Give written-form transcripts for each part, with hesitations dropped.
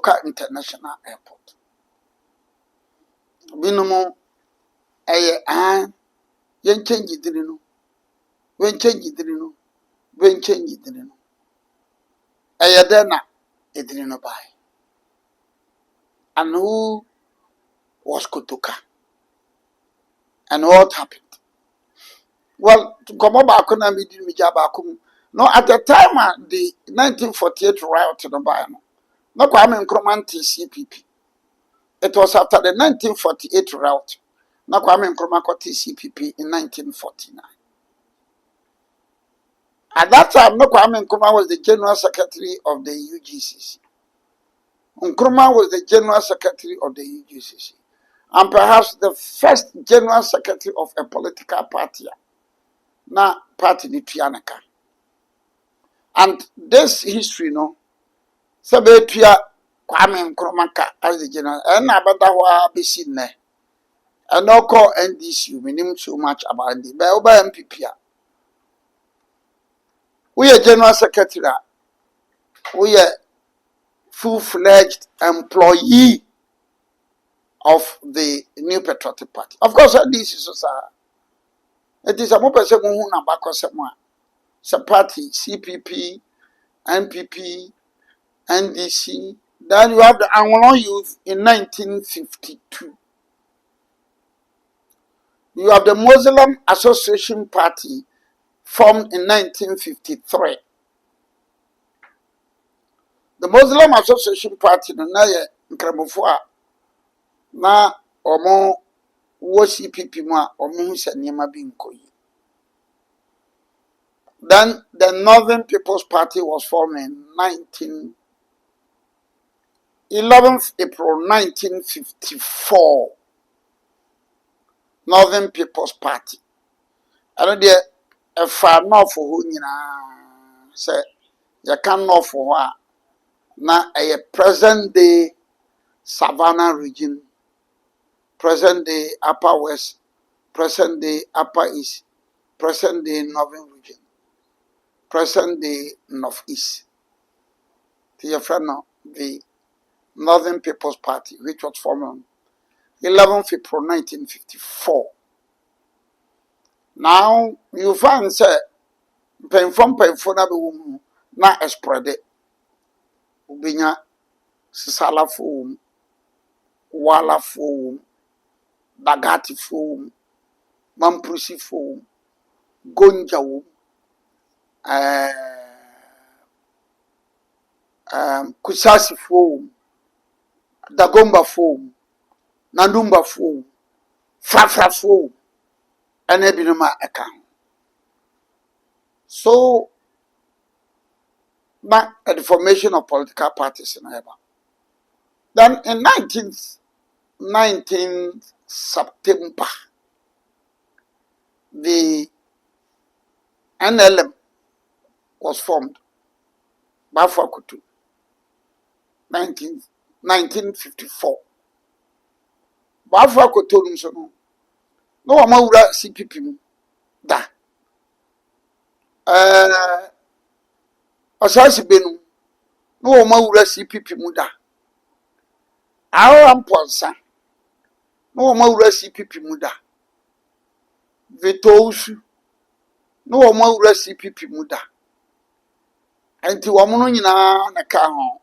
Kotoka International Airport. Binomo yen change dirino. When change dirino. When change dirino. Dena edrino by. And who was Kotoka? And what happened? Well, to come back on a meeting with Jabakum. No, at the time the 1948 riot to the Bayano. No Kwame Nkrumah CPP. It was after the 1948 riot. No Kwame Nkrumah CPP in 1949. At that time, no Kwame Nkrumah was the General Secretary of the UGCC. Nkrumah was the General Secretary of the UGCC. And perhaps the first General Secretary of a political party. Na party ni Ayeka. And this history, no, sabe tuya Kwame Nkrumah as the general, and abada wa bisi ne, and no call NDC. We know so much about the but over MPP. We are general secretary. We are full-fledged employee of the New Patriotic Party. Of course, NDC is also. It is a more person who na back someone. It's a party, CPP, NPP, NDC. Then you have the Anglo Youth in 1952. You have the Muslim Association Party formed in 1953. The Muslim Association Party na Nkrumah na omo wo CPP mu a omo hu se niema bi nkoyi. Then the Northern People's Party was formed in 11th April 1954. Northern People's Party. I know there a far north for who say you can know for her na a present day Savannah region, present day Upper West, present day Upper East, present day Northern region, present day Northeast. To your friend now, the Northern People's Party, which was formed on 11th April 1954. Now, you find, say, pen from na spread ubinya sisala foam, wala foam, bagati foam, mamprusi foam, gonja kusasi foam, dagomba foam, nandumba foam, frafra foam, and ebinuma account. So, not the formation of political parties in Ayeka. Then in 19 September, the NLM was formed by 1954. Bafra Kotoka so no amawura CPP mu da. Asasi benu no amawura CPP mu da. Amponsa no amawura CPP mu da. Vetousu no amawura CPP mu da. Enti wamono nyina na ka ho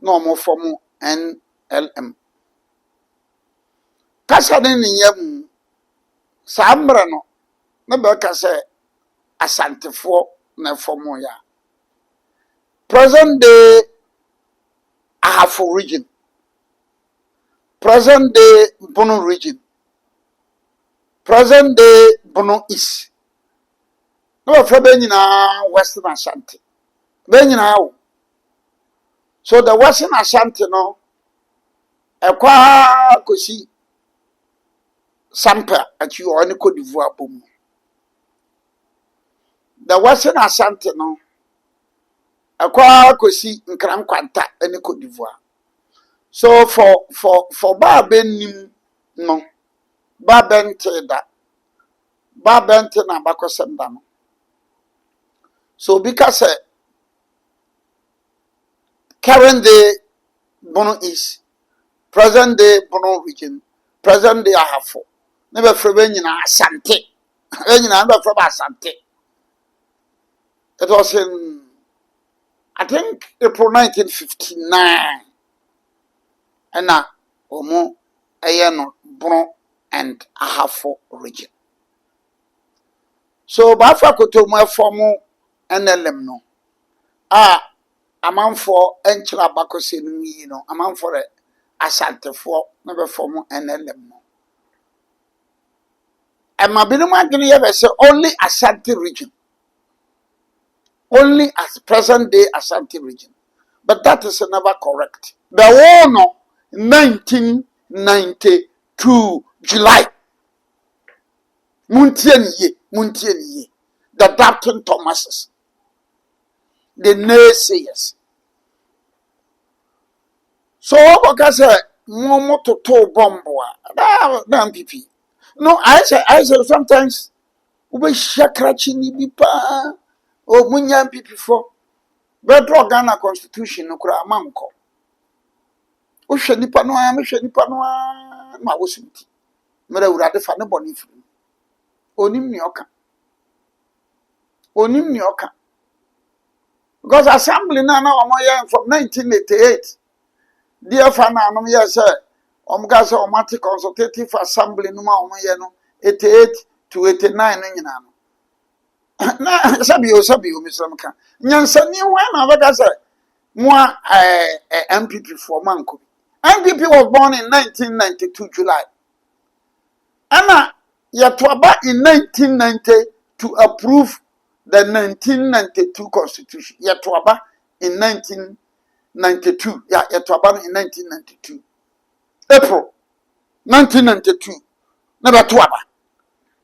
no amofom NLM. Kasa ne nyam sambre no na be ka se asantefo na fomo ya. Present day Ahafo region, present day Bono region, present day Bono East. No for be nyina Western Ashanti. Be nyina wo. So the Western Ashanti no ekwa kosi Sampa achi oni Cote d'Ivoire bom. The Western Ashanti no ekwa kosi Nkrumah ani Cote d'Ivoire. So for ba benim no ba bente da ba bente na bakosem da no. So because current day Bono East, present day Bono region, present day Ahafo. Never for Asante. Never from Asante. It was in, I think, April 1959. And now, Omo, Ayano, Bono, and Ahafo region. So, Bafa Kotoka formal NLM no. A man for Enchila Bakosi, a man for Asante for never formal NLM no. And my Binuma Guinea say only Asante region. Only as present day Asante region. But that is never correct. The war no 1992 July. Muntieni. The Dapton Thomases. The naysayers. So what can say more to bomboa. Damn PP. No, I say sometimes we shakrachi ni bipa. O munyam PP for. Bedrock Ghana Constitution no kura amanko. O hwe nipa no a me hwe nipa no a ma wo simti. Mere urade fa ne boni firi. Onim ni oka. Because assembly na omo from 1988. Dear fan na no ye say omga say omati consultative assembly no ma omo ye no 88 to 89 no nyina no. Na sabi o mislamka. Nyansani wa na bega say Moi, MPP for Manko. MPP was born in 1992 July. Anna Yatwaba in 1990 to approve the 1992 Constitution. Yatwaba in 1992. Yeah, Yatwaba in 1992. April 1992. Never Twaba.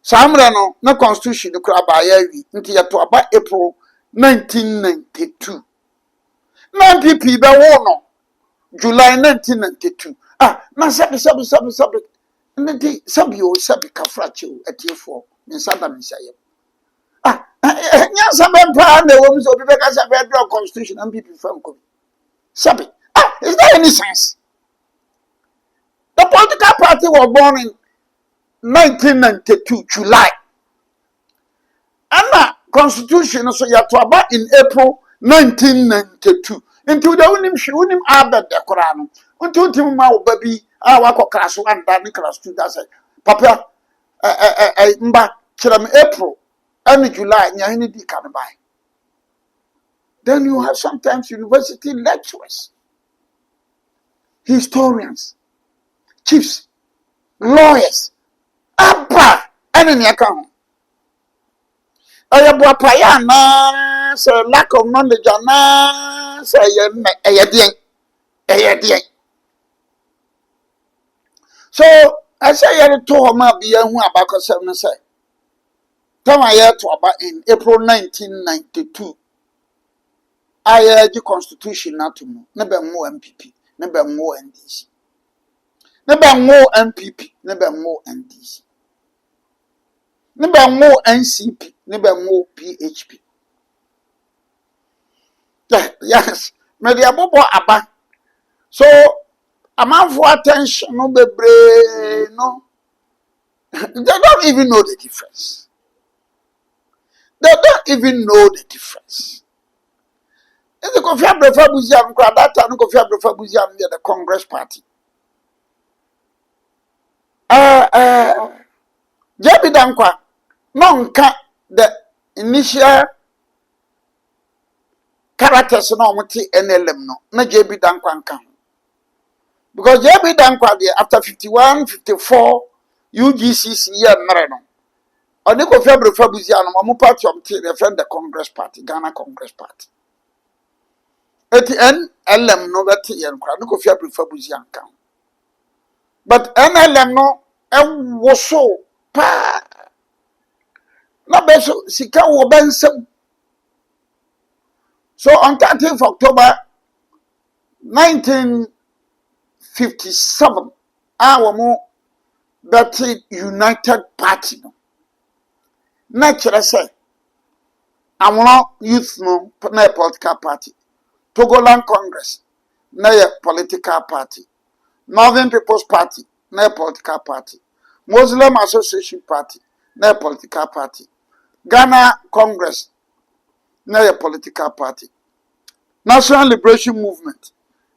Samrano, no Constitution, the Krabayawi, into Yatwaba April 1992. MPP be wono July 1992. Na sabi. Ndi sabi kafrache etiefo nsada mensaye. Nya sabi pa na wo mso bi be ka sabi draw constitution MPP fam ko. Sabi. Is there any sense? The political party was born in 1992 July. And constitution so yatoaba in April 1992. Into the unim abed the Quran. Until Timma baby, wako class 1, dan class 2, that's it. Papa, mba, chiram April, and July, nyahini di can buy. Then you have sometimes university lecturers, historians, chiefs, lawyers, abba, and in your account. Ayabwapaya na say lack of knowledge na say eyedien. So I say you to homa bia hu abakosem no say. Time I to about in April 1992. The constitution na to no. Na be mo MPP, na be mo NDC. Na be mo MPP, na be mo NDC. Neba mo NCP, neba mo PHP. Yes, me the abobo aba. So, a man for attention, no bebre, no. They don't even know the difference. They don't even know the difference. If you go for Buziam, that time, go for Buziam, the Congress Party. Jabi Dankwa. Nonka the initial characters no muti NLM no na JB Dankwa nka because JB Dankwa dey after 51 54 UGCC year mere no oni ko February Fabuzia no mo party omti refer the Congress Party Ghana Congress Party eti NLM no beti yen kwa no ko February Fabuzia nka but NLM no e so pa no beso sika wo bensem. So on 13th October 1957 our mo that United Party no naturally say our youth no political party Togoland Congress na yɛ political party. Northern People's Party na yɛ political party. Muslim Association Party na yɛ political party. Ghana Congress na yɛ political party. National Liberation Movement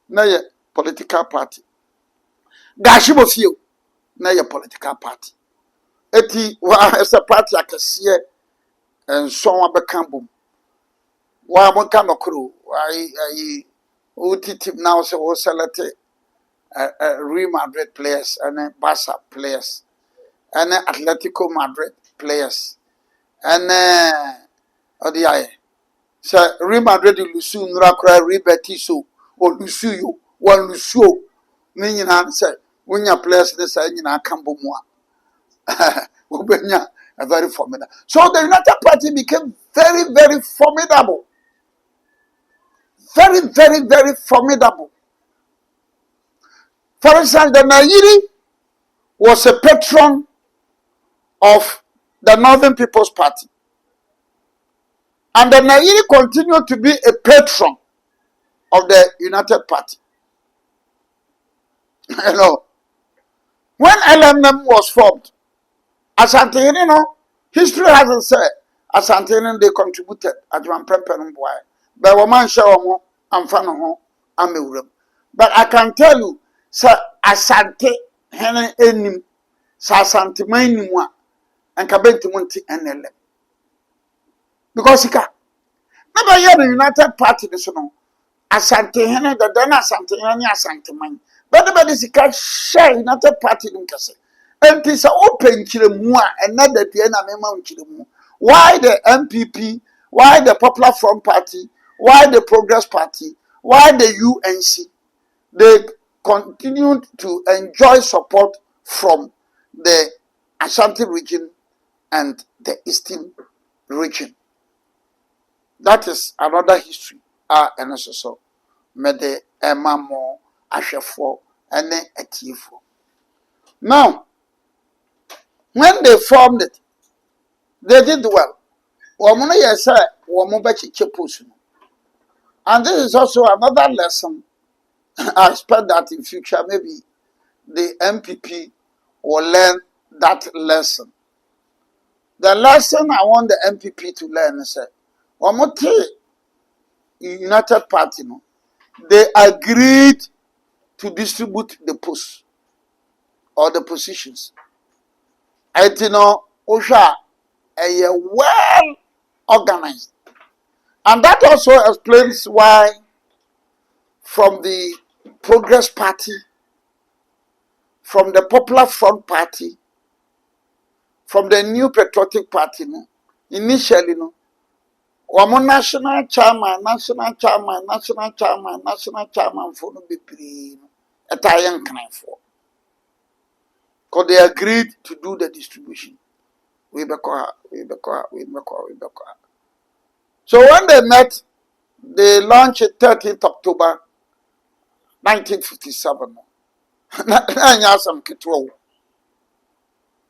na yɛ political party. Gashibofio na yɛ political party. Eti wa ɛsɛ party akɛseɛ nson abɛka bom. Wa mo ka nokoro ayi utitip now sɛ wo select Real Madrid players and Barca players and Atletico Madrid players and odi so Real Madrid lusu nura kra Real Betis o lusu yo one lusu ni nyina say wonya players ne say nyina kambo mu a obenya a very formidable. So the United Party became very, very formidable. Very, very, very formidable. For instance, the Nayiri was a patron of the Northern People's Party. And the Nayiri continued to be a patron of the United Party. You know, when LMM was formed, Asante, you know, history hasn't said Asante they contributed at one preparing boy. But woman show I'm fan of home, but I can tell you, sir, Asante Hene Enim, Sasante Mainimwa, and Kabenti Munti NLM. Because he can never hear the United Party, this one. Asante Hene, the Dana Asante Hene, Asante Main. But the body can share United Party in Kase. And it's open Chilemua and not the Diana Memo Chilemu. Why the MPP? Why the Popular Front Party? Why the Progress Party? Why the UNC? They continued to enjoy support from the Ashanti region and the Eastern region. That is another history. And so Mede Emamo Ashefo and Etifo. Now, when they formed it, they did well. Womuna yesa womubachi chepusu. And this is also another lesson. I expect that in future maybe the MPP will learn that lesson. The lesson I want the MPP to learn is that Wamote United Party, no, they agreed to distribute the posts or the positions. I know Osha a well organized. And that also explains why from the Progress Party, from the Popular Front Party, from the New Patriotic Party, no, initially, no, one national chairman for no be pre Italian kind for. Because they agreed to do the distribution. We bekoa. So when they met, they launched it 13th October 1957. Nanya asam kitwa.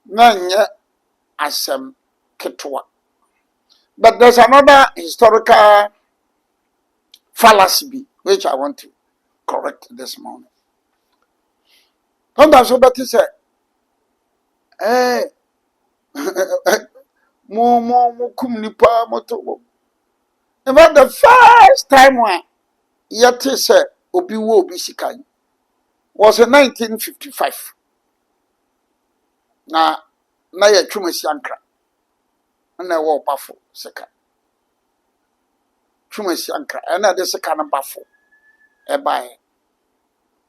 Nanya asam kitwa. But there's another historical fallacy which I want to correct this morning. Don't so but say, mo kum nipa moto. About the first time when yet say obi wo obi sikan was in 1955. Na ye twumasi ankra. Na wo bafo seka. Twumasi ankra. Na de seka na bafo. E bae.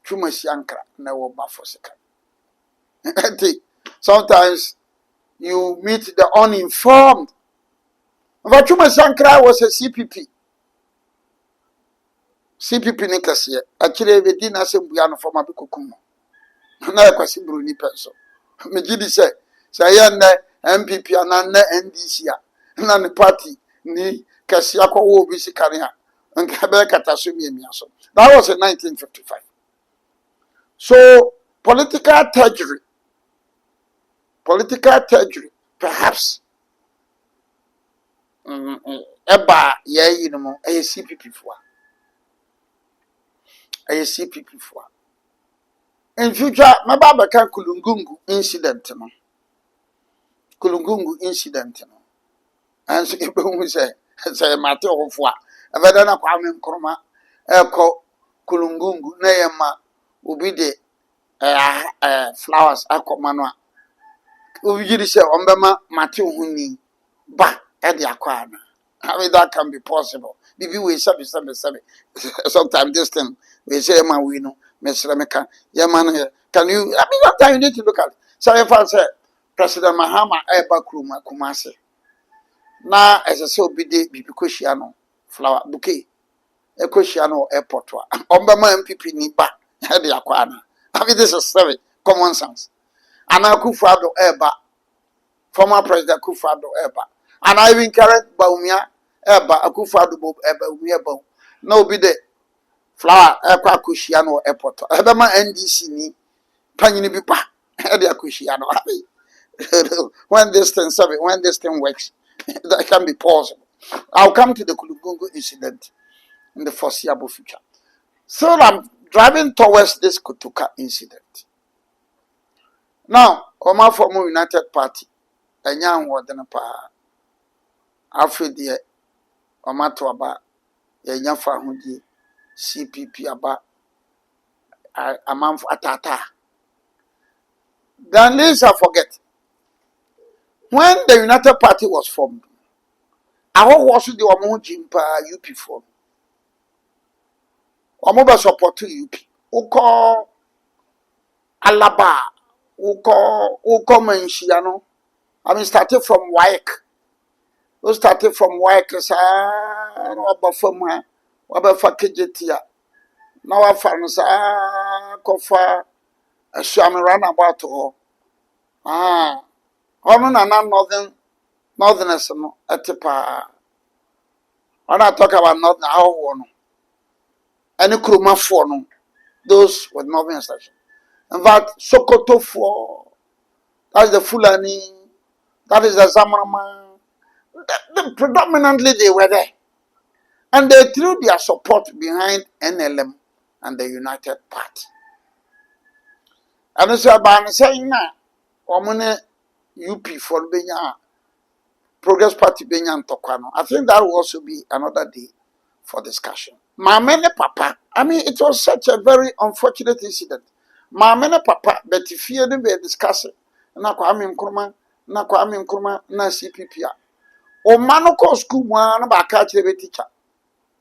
Twumasi ankra na wo bafo seka. Sometimes you meet the uninformed. But twumasi ankra was a CPP. CPP ni kasiye. Actually we di na sembuya no forma bikokum. Na kwasi bruni penso. Me gidi say na MPP and na NDC na the party ni kasi akwa obi sikane a nka be kata so miemia so. That was in 1955. So political treachery perhaps eba ye you know a CPP for. a CPP for. In future, my baba can Kulungungu incident. No. Kulungungu incident. No. And so you say, Mateo of what? A vedana Kwame Nkrumah, Eko Kulungungu, Neyama, Ubide, flowers, Ako Manua. Ubidi say, Ombema, Mateo Huni, ba, Eddie Aquana. I mean, that can be possible. Bibi we sabi. Sometimes this thing we say, man, we know, Mr. America, yeah, man, can you? I mean, that time you need to look at it. So if I say President Mahama Eba Nkrumah Kumasi, now as I say, Bibi Kushiano flower bouquet, a Kushiano airport, Ombama MPP Niba, Hedi Aquana. I mean, this is very common sense. And I could follow Eba, former President Kufado Eba. And I even current Baumia Eba, Akufado Eba, Umiabo. No be the flower, Eka Kushiano airport. Ebema NDC ni, Panini Bipa, Edia Kushiano. When this thing works, that can be possible. I'll come to the Kulugungu incident in the foreseeable future. So I'm driving towards this Kotoka incident. Now, Oma Former United Party, a young warden pa Alfred Omato aba, a young family, CPP aba, a month atata. Then let's forget. When the United Party was formed, I was the Omo Jimpa UP form. Omo support to UP. Uko Alaba, Uko Menshiano. I mean, started from Ayeka. We started from Ayeka, Waba Fakijetia. Now I found Kofa, a Shami ran about to her. Northerners at the pa. When I talk about Northern, how one. Any Nkrumah for no, those with Northern section. In fact, Sokoto for, that's the Fulani, that is the Zamarama. Predominantly they were there. And they threw their support behind NLM and the United Party. And it's about saying now, Omune UP for Benya, Progress Party Benya and Tokano. I think that will also be another day for discussion. Mamene Papa, I mean, it was such a very unfortunate incident. Mamene Papa, but if you didn't be discussing, na Kwame Nkrumah, na CPP. O mano ko school one ba ka chebe teacher.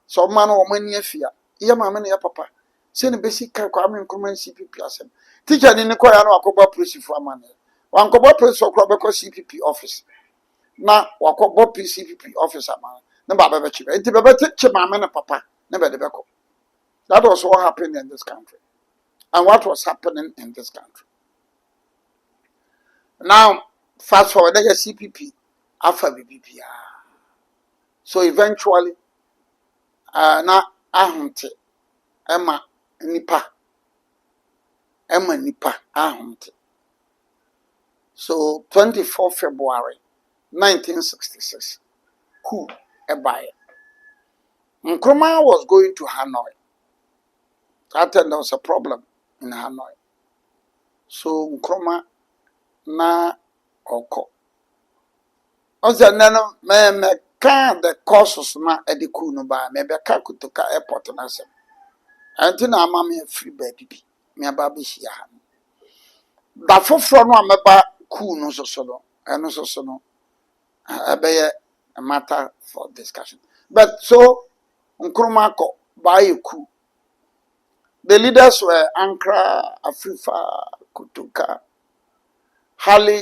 So mano o mani afia. Iya mamene ya papa. Se ne basic Kwame Nkrumah CPP asem. Teacher ni ko ya no akoba press for amane. Wan ko bo press for ko CPP office. Na wakobo CPP office amane. Na baba be chibe. Enti baba teacher mamene papa. Na be de beko. That was what happened in this country. And what was happening in this country. Now, fast forward, they get CPP. Alpha BBP. So eventually, na ahunte, Emma nipa ahunte. So 24 February 1966, coup ebaye. Nkrumah was going to Hanoi. That time there was a problem in Hanoi. So Nkrumah na oko. Also, nano me can the courses na ediku no ba me be ka Kotoka airport na sem. Anti na ama me free baby bi. Me aba be hia ha. Da foforo no ameba ku no so no. Eno so no. Abeye a matter for discussion. But so Nkrumah ko buy ku. The leaders were Nkrumah, Afrifa, Kotoka, Hali,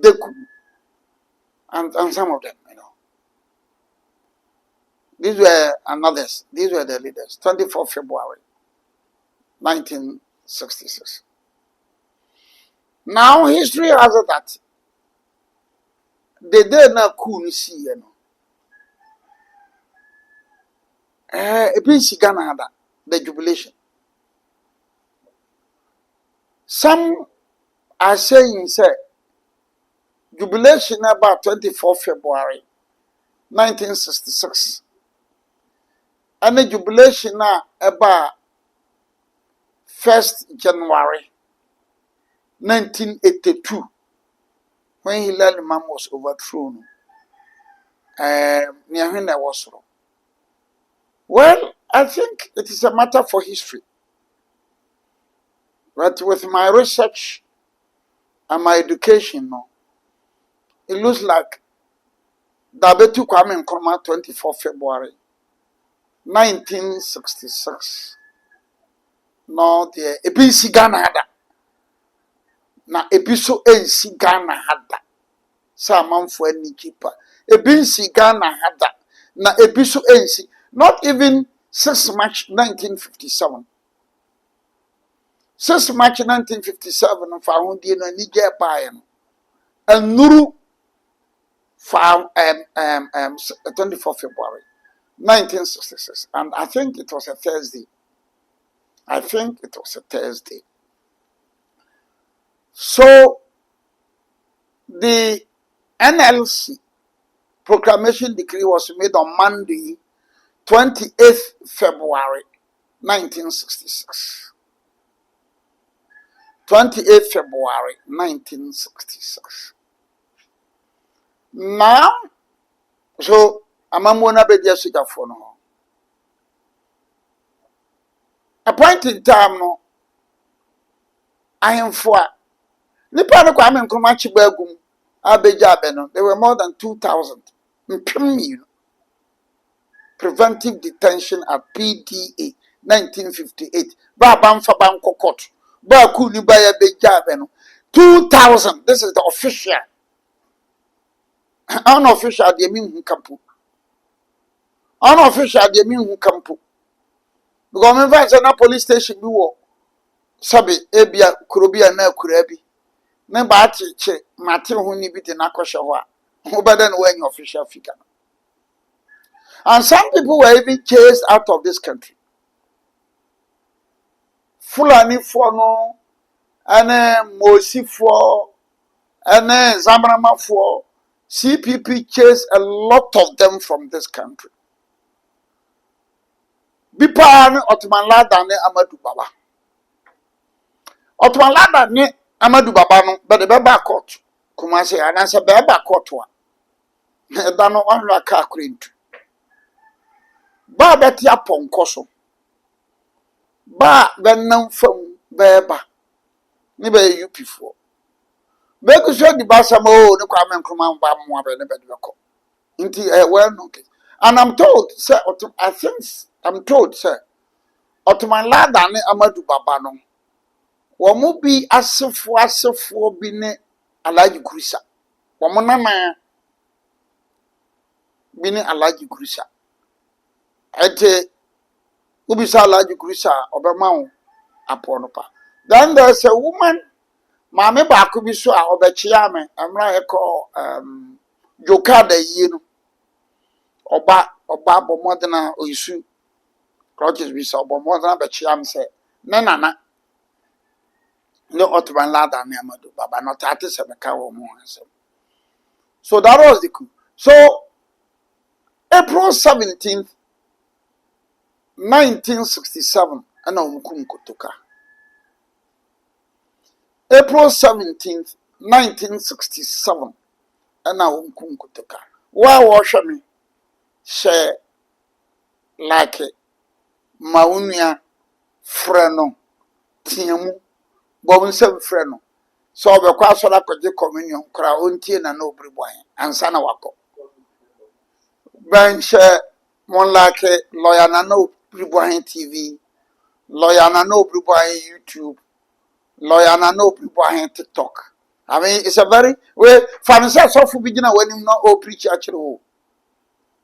Deku, and some of them, you know. These were others. These were the leaders. 24 February 1966. Now history has it that they did not coup see, you know. A piece Ghana the jubilation. Some are saying, say, jubilation about 24 February 1966. And the jubilation about 1st January 1982, when Hilary Mam was overthrown. Well, I think it is a matter for history. But with my research and my education, it looks like Dabetu Kwame Nkrumah 24 February 1966. No, the Ebisi Ghana hada. Na ebiso ensi Ghana hada. Sa manfo ani kipa. Ebisi Ghana hada. Na ebiso ensi. Not even 6 March 1957. 6 March 1957 fa hundie no ni je bae no. Anuru fa 24 February 1966, and I think it was a Thursday. So the NLC proclamation decree was made on Monday, 28th February 1966. 28th February 1966. Now, so amamona bedia sujafo no. A point in time no, I am for nipa no Kwame Nkrumah chibagum abeja no. There were more than 2,000 preventive detention at PDA 1958. Ba bamfa banko court. Ba ku ni ba ya beja no. 2,000. This is the official. Unofficial de mean kampu. Unofficial de mean kampu. Because me fa say na police station bi wo sabe ebia kurobia na kurabi. Na ba che mate ho ni bi de na kwhye ho a. Ho bada no when official figure. And some people were even chased out of this country. Fulani for no, and Mosi for, and Zamrama for. CPP chased a lot of them from this country. Bipan Ottoman Lada ne Amadou Baba. Ottoman Lada ne Amadou Baba no, but the Baba court. Kumase anasa Baba court wa. Dano anla ka kurintu. Ba beti apon koso. Ba benam fam beba. Ni be UP4. Begu so di basa mo ne Kwame Nkrumah ba mo abe ne be de ko. Inti well no. And I'm told, sir, I'm told, sir, Ottoman Lada ne Amadou Baba no. Wo mu bi asefo bi ne Alhaji Kurisa. Wo mo na bi ne Alhaji Kurisa. Ete ubisa Alhaji Kurisa obema wo aponopa. Then there's a woman Mame baako bi so a obechia me amra eko jokada yi no oba bomodena oyisu crutches bi so bomodena bechia me se ne nana no Ottoman Lada ne Amadou Baba no tate se meka wo mo ansem. So that was the coup. So April 17th 1967 ana omkum Kotoka. April 17th 1967 ana omkum Kotoka. Wa wo hwe me she like maunua freno tiamu bom sem freno so obekwa asola koje communion kra ontie na Obiri Boahen ansa na wako benche mon like lawyer na Obiri Boahen TV, lawyer na Obiri Boahen YouTube, lawyer na Obiri Boahen TikTok. I mean, it's a very way fancy so for begin when him no preach actually.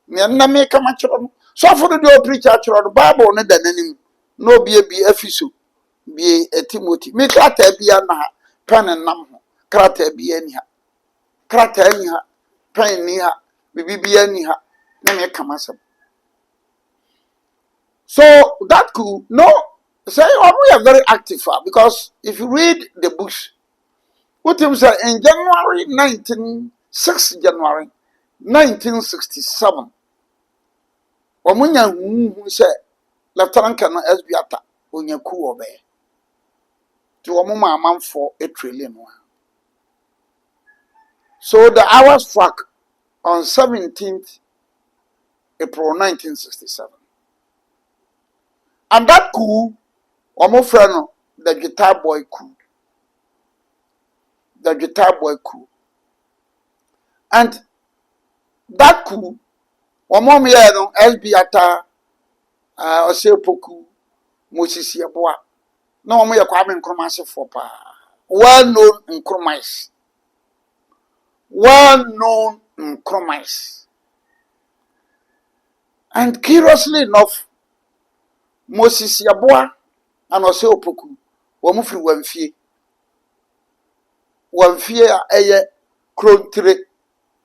Me na me come actually so for the preach actually the Bible ne danim no be afisu be a Timothy me krata bia na pen nam ho krata bia ni ha krata ni ha pen ni ha bibia ni ha na me come asem. So that could no say we are very active because if you read the books, what him say in January 1967, Omunya who said Lieutenant Colonel SB Atta onya coup obey. to a man for $8 trillion. So the hours struck on 17th April 1967. And that coup, friend, the guitar boy coup. The guitar boy coup. And that coup, SB ata Osepoku, Moses Yaboa. No more Kwame Nkrumah for pa. Well known Nkrumah. Well known Nkrumah. And curiously enough, Moses Yaboa and Osepoku were free one fear a Krontre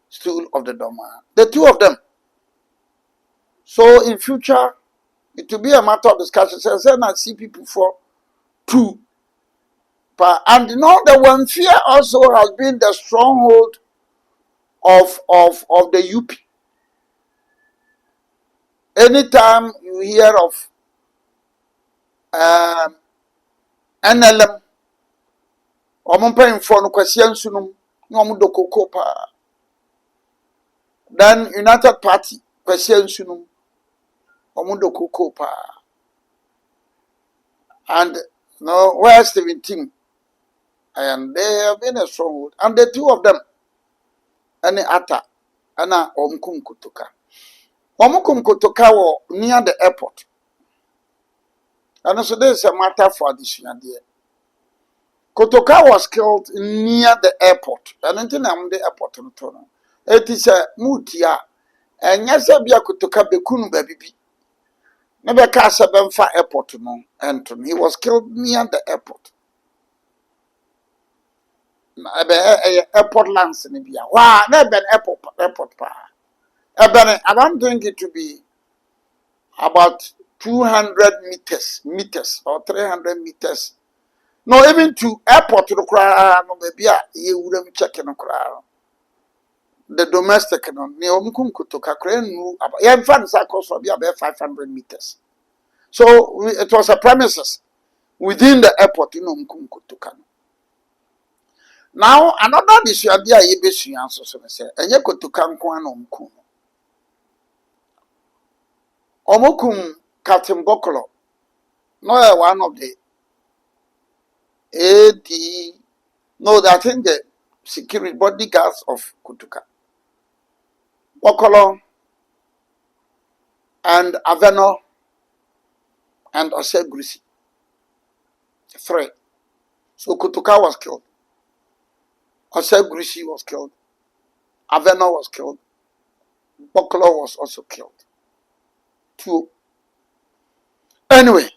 stool of the Doma. The two of them. So in future, it will be a matter of discussion. So I see people for two. And you know, the one fear also has been the stronghold of the UP. Anytime you hear of NLM, then United Party, and no, where's the team? And they have been a stronghold. And the two of them, any Ata, Ana Omkum Kotoka. Omkum Kotoka were near the airport. And so there's a matter for addition there. Kotoka was killed near the airport. And until I'm the airport in Toronto. It is a mutia. And yes, I be a Kotoka Bekunu baby. Never cast a Benfa airport no. Anthony. He was killed near the airport. Airport lands in India. Wow, never airport pa. I don't think it to be about 200 meters or 300 meters. No, even to airport to the crowd, no baby, you wouldn't check in the crowd. The domestic, no, Neomkum Kotoka crane, in fact, I cost be about 500 meters. So it was a premises within the airport, Mkum Kotoka. Now, another issue, I be answer, so I say, and you could to come on Omkum. Omokum Captain Bokolo, no one of the AD, no, I think the security bodyguards of Kotoka. Bokolo and Aveno and Osegrisi. 3. So Kotoka was killed. Osegrisi was killed. Aveno was killed. Bokolo was also killed. 2. Anyway,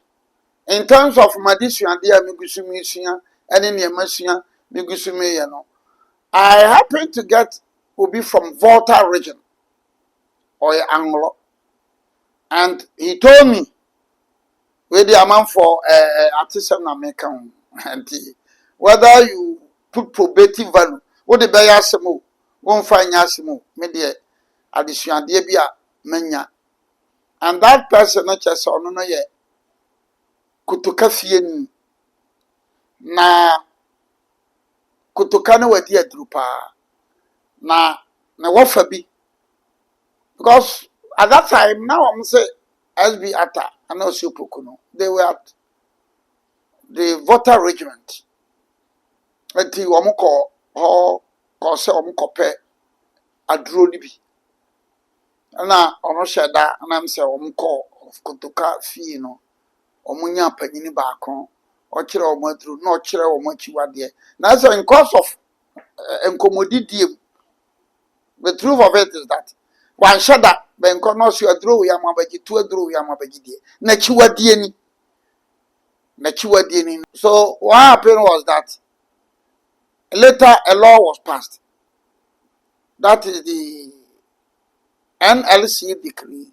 in terms of Madishu and dear Migusumi and in Yamashia, Migusumi, I happen to get Obi from Volta region or Anglo, and he told me where the amount for artisan American and whether you put probative value, what the Bayasimo won't find Yasimo, media addition, dear Menya, and that person not just on no yet. Kotoka fieni na Kotoka na wadi adrupa na wafa bi because at that time now I'm say SB Ata and also Pokuno they were at the voter regiment until omuko ho ko se omuko pe adro ni bi na ono sheda na am say omuko of Kotoka fie no omunya panyini baako okire omadru na okire omachiwade na so in course of enkomodidiem the truth of it is that one shada ben kono so adru ya mabaji tu adru ya mabaji die na chiwade ni so what happened was that later a law was passed that is the NLC decree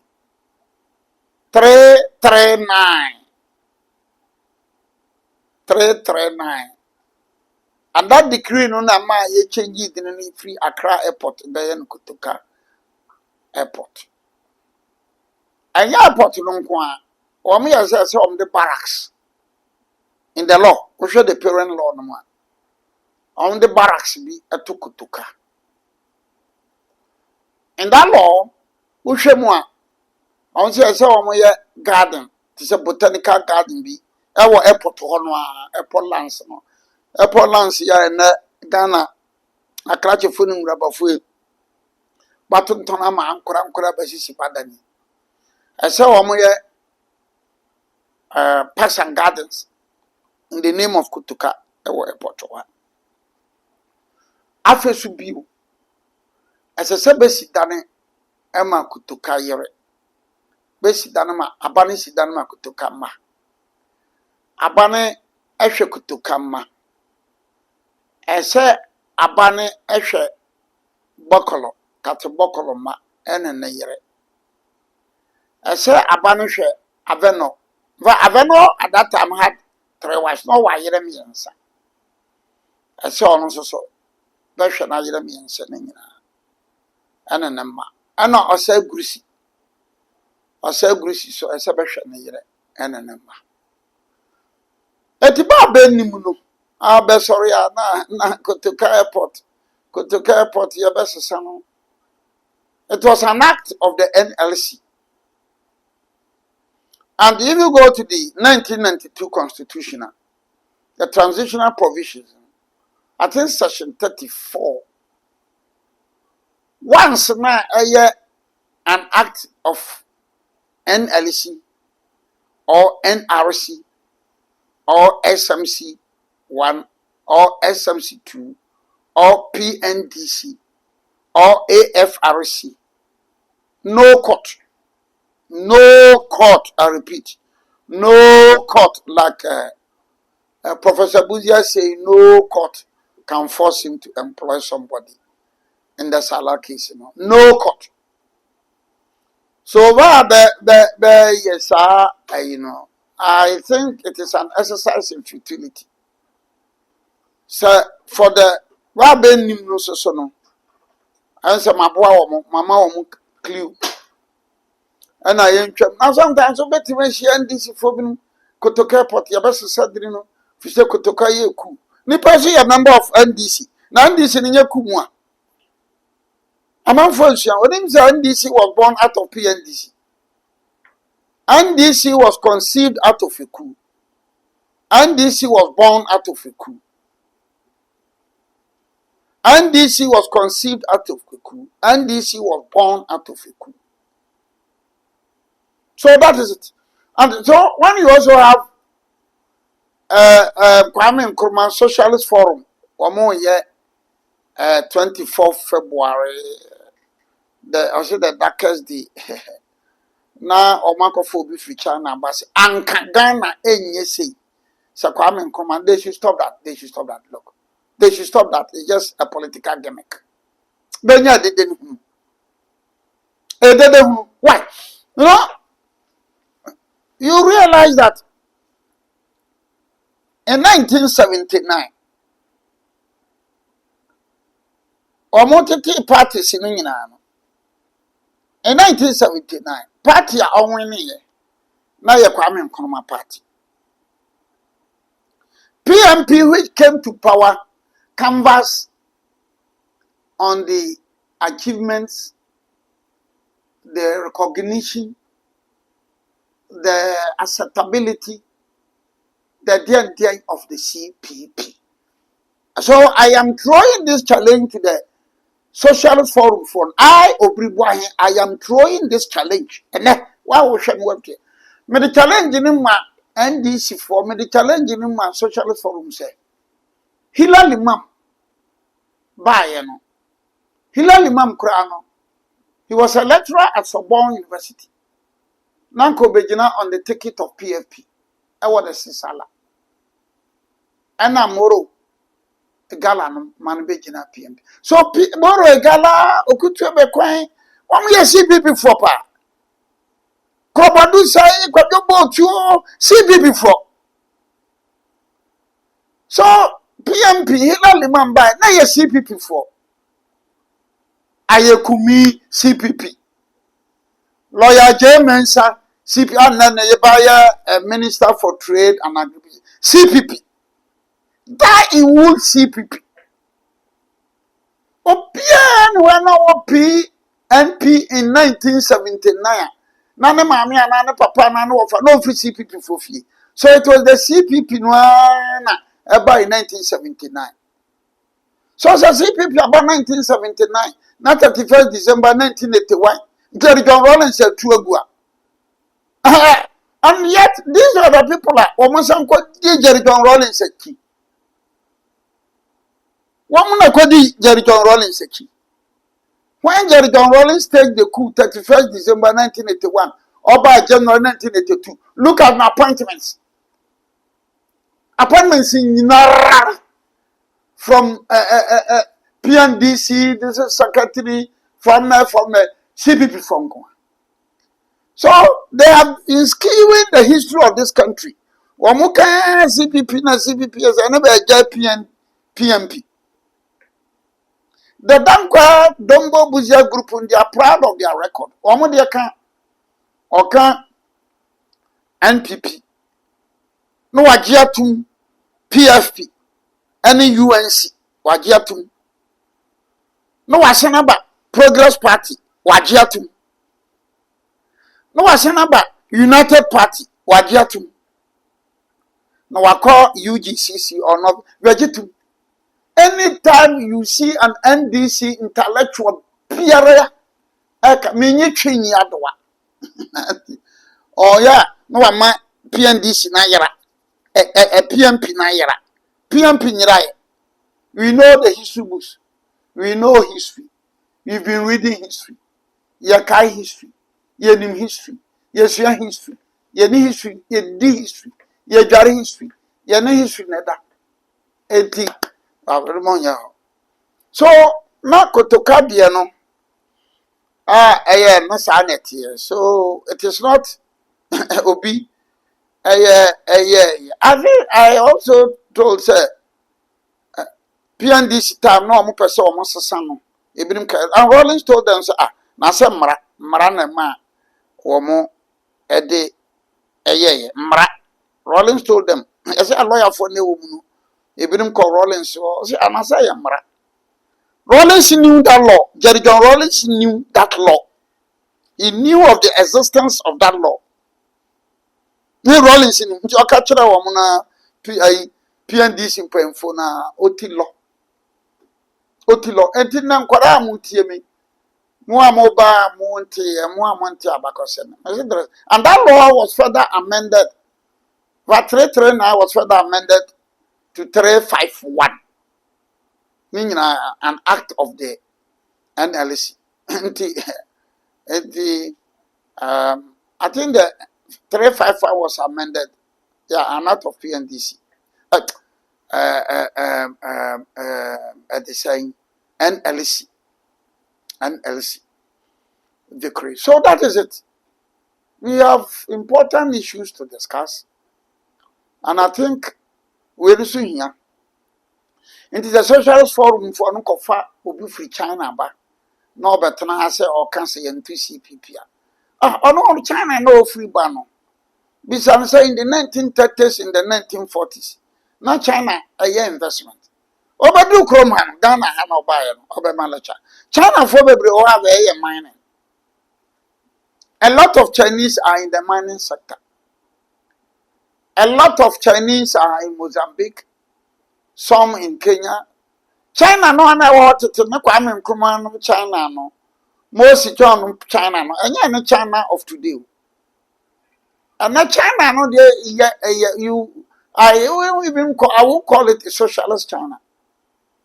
339 and that decree no na ma ye change it in free Accra airport there Kotoka airport and airport no kwa o me say the barracks in the law, we show the parent law no more. On the barracks be a Kotoka. In that law, we show more. On say garden, it is a botanical garden be. Our airport airport lands no. Airport lands here in Ghana. A clutch of phone rubber food. Baton Tonama, Kura Basis Padani. I saw parks and gardens in the name of Kotoka, our airport. After Subiu, as a sebesi dane, Emma Kotoka yere. Besi danama, abane si danama Kotoka ma. Abane eshe Kotoka ma. Ese abane eshe bokolo, kate bokolo ma, ene ne yere. Ese abane she aveno. Aveno at that time had 3 wives, no why yere mi yensa. Ese ono so. Beshe na yere mi yensa ne nyina. Ene ne ma. Ena ose grusi. Ose grusi so ese beshe ne yere. Ene ne ma. Eti ba be nimu no. Be sorry na Kotoka airport. Kotoka airport ye be sesa no. It was an act of the NLC. And if you go to the 1992 constitutional, the transitional provisions, I think section 34, once now an act of NLC or NRC or SMC 1 or SMC 2 or PNDC or AFRC, no court, I repeat, no court, like Professor Buzia say, no court can force him to employ somebody in the Salah case, no court. So yes, I think it is an exercise in futility. So for the Rabbi no so no, answer my boy, mama clue. And I am now sometimes I bet when she and this for Kotoka pot, your best sadrino, Fisher Kotoka ye coup. Nipa see a member of NDC. Now NDC in your coup. A man for when NDC was born out of PNDC. NDC was conceived out of a coup. NDC was born out of a coup. NDC was conceived out of a coup. NDC was born out of a coup. So that is it. And so when you also have Kwame Nkrumah Socialist Forum, 24th February, the darkest day. Now, Omakofo feature number Anka Ghana enye say. So Kwame Nkrumah, they should stop that. They should stop that. Look, they should stop that. It's just a political gimmick. Benya they didn't. Why? You know, you realize that in 1979, Omotiti parties in Union. In 1979, party are winning. Now you're Kwame Nkrumah party. PMP, which came to power, canvas on the achievements, the recognition, the acceptability, the DNA of the CPP. So I am throwing this challenge to the Socialist Forum for Obiri Boahen. I am throwing this challenge. And then, why we should work here? Me the challenge in my NDC for me the challenge in my Socialist Forum say. Hilal Imam, Bayano. Hilal Imam Krano. He was a lecturer at Sorbonne University. Nanko Bejina on the ticket of PFP. I was a Sisala. And I'm Moro. A gala man Bejina PMP. So Moro a gala, Okutube Quine, 1 year CPP for pa. Kobadu say, Kwadobo to CPP for. So PMP, Hilal Imam by, now you CPP for. Ayekumi CPP. Lawyer J. Mensa, CPP, and then a Minister for Trade and Agriculture. CPP. Die in wood CPP. Opian when our PNP in 1979. Nana mammy and Nana papa nana offer no free CPP for fee. So it was the CPP about in 1979. So as a CPP about 1979, not 31st December 1981. Jerry John Rollins said to a gua. And yet these are the people that almost unquote Jerry John Rollins said key. One month Jerry John Rollins said key. When Jerry John Rollins take the coup 31st December 1981 or by January 1982, look at my appointments. Appointments in Nara from PNDC, this is secretary from CPP from Kwame. So they have been skewing the history of this country. Wamuka CPP na CPP as another PNP. The Dankwa Dombo Buzia group, they are proud of their record. Wamudiaka Oka NPP. No Wajiatum PFP. Any UNC Wajiatum. No Wasanaba Progress Party Wajiatum. No Wasanaba United Party Wajiatum. No Wako UGCC or not Wajiatum. Anytime you see an NDC intellectual peer, minye chini adwa. Oh yeah, no one PNDC na yara, PMP na yara, PMP nyara. We know the history books. We know history. We've been reading history. Yakai history, Yenim history, Yesian history, Yeni history, Yedi history, Yajari history, Yeni history neda. Eti. So na Kotoka no no sanet here. So it is not Obi I also told say PNDC time no mo pese o mo sesa no ebinim ka and Rollins told them say na say mra na ma wo mo ede mra. Rollins told them say a lawyer for ne wo mu no ebinim call Rollins so say anasa ya mra. Rollins knew that law. Jerry John Rollins knew that law. He knew of the existence of that law. Rollins knew. You catch that woman PNDC in na OT law. OT law. And then I'm quite a me. Muamoba Monte and Muamonte Abacosen. And that law was further amended. But 339 was further amended to 351. Meaning an act of the NLC. I think the 355 was amended. Yeah, an act of PNDC. At the saying NLC decree. So that is it. We have important issues to discuss, and I think we're soon here. It is a socialist forum for Nkrumah will be free China, but no better than I say or cancel into CPP. No, China no free banner. Because say in the 1930s, in the 1940s, now China a year investment. Obadu Nkrumah, Ghana have no buyer, Obamalacha. China for every have a year mining. A lot of Chinese are in the mining sector. A lot of Chinese are in Mozambique. Some in Kenya. China no na what to no Kwame Nkrumah no China no. Most John China no. Anya China of today. And na China no I won't call it a socialist China.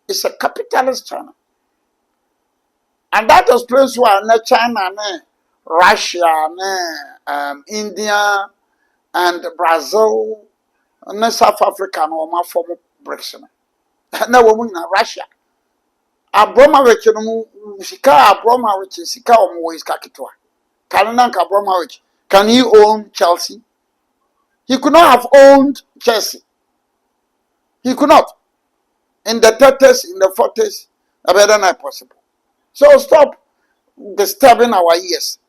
It's a capitalist China. And that explains why na China Russia India and Brazil and South Africa no ma form BRICS. Na woman in Russia. Abromawich no sika Abromawich sika omo is kakitwa. Kananka Abromawich. Can he own Chelsea? He could not have owned Chelsea. He could not. In the 30s, in the 40s, better not possible. So stop disturbing our ears.